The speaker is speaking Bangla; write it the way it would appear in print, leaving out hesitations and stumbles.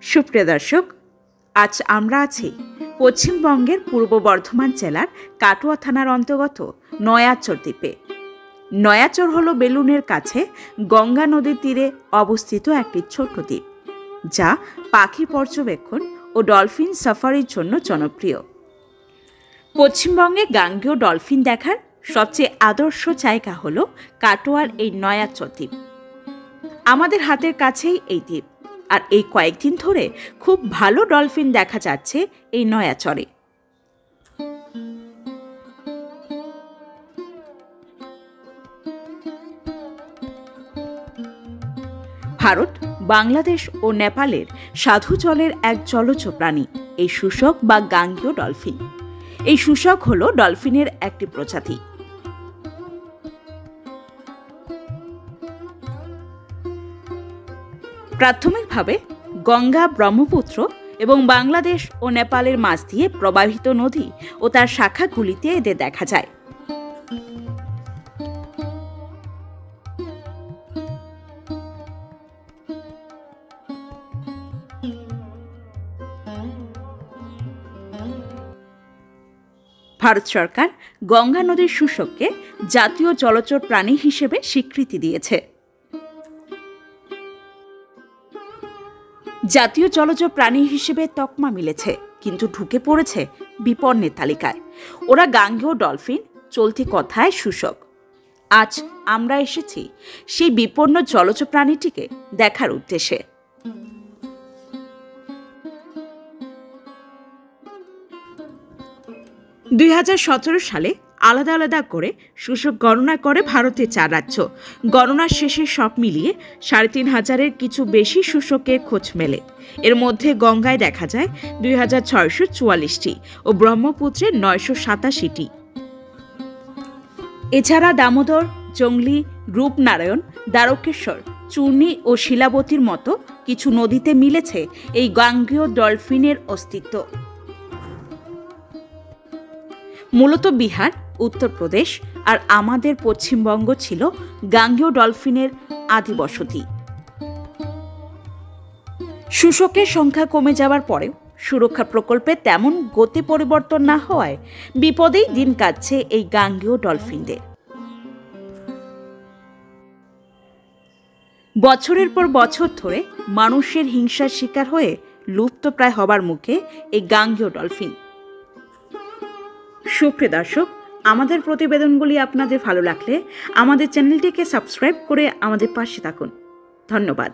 সুপ্রিয় দর্শক, আজ আমরা আছি পশ্চিমবঙ্গের পূর্ব বর্ধমান জেলার কাটোয়া থানার অন্তর্গত নয়াচর দ্বীপে। নয়াচর হল বেলুনের কাছে গঙ্গা নদীর তীরে অবস্থিত একটি ছোট্ট দ্বীপ, যা পাখি পর্যবেক্ষণ ও ডলফিন সাফারির জন্য জনপ্রিয়। পশ্চিমবঙ্গে গাঙ্গেয় ডলফিন দেখার সবচেয়ে আদর্শ জায়গা হল কাটোয়ার এই নয়াচর দ্বীপ। আমাদের হাতের কাছেই এই দ্বীপ, আর এই কয়েকদিন ধরে খুব ভালো ডলফিন দেখা যাচ্ছে এই নয়াচরে। ভারত, বাংলাদেশ ও নেপালের সাধু জলের এক জলজ প্রাণী এই শুষ্ক বা গাঙ্গেয় ডলফিন। এই শুষ্ক হল ডলফিনের একটি প্রজাতি। প্রাথমিকভাবে গঙ্গা, ব্রহ্মপুত্র এবং বাংলাদেশ ও নেপালের মাঝ দিয়ে প্রবাহিত নদী ও তার শাখাগুলিতে এদের দেখা যায়। ভারত সরকার গঙ্গা নদীর শুষ্ককে জাতীয় জলচর প্রাণী হিসেবে স্বীকৃতি দিয়েছে। জাতীয় জলজ প্রাণী হিসেবে তকমা মিলেছে, কিন্তু ঢুকে পড়েছে বিপন্নের তালিকায়। ওরা গাঙ্গেয় ডলফিন, চলতি কথায় শুষ্ক। আজ আমরা এসেছি সেই বিপন্ন জলজ প্রাণীটিকে দেখার উদ্দেশ্যে। দুই সালে আলাদা আলাদা করে শুষ্ক গণনা করে ভারতের 4 রাজ্য। গণনার শেষে সব মিলিয়ে ৩,৫০০-এর কিছু বেশি শুষ্কের খোঁজ মেলে। এর মধ্যে গঙ্গায় দেখা যায় ২,৬৪৪টি ও ব্রহ্মপুত্রে ৯৮৭টি। এছাড়া দামোদর, জংলি, রূপনারায়ণ, দ্বারকেশ্বর, চূর্ণী ও শিলাবতীর মতো কিছু নদীতে মিলেছে এই গাঙ্গেয় ডলফিনের অস্তিত্ব। মূলত বিহার, উত্তরপ্রদেশ আর আমাদের পশ্চিমবঙ্গ ছিল গাঙ্গেয় ডলফিনের আদি বসতি। শুষ্কের সংখ্যা কমে যাওয়ার পরেও সুরক্ষা প্রকল্পে তেমন গতি পরিবর্তন না হওয়ায় বিপদেই দিন কাটছে এই গাঙ্গেয় ডলফিনদের। বছরের পর বছর ধরে মানুষের হিংসার শিকার হয়ে লুপ্তপ্রায় হবার মুখে এই গাঙ্গেয় ডলফিন। সুপ্রিয় দর্শক, আমাদের প্রতিবেদনগুলি আপনাদের ভালো লাগলে আমাদের চ্যানেলটিকে সাবস্ক্রাইব করে আমাদের পাশে থাকুন। ধন্যবাদ।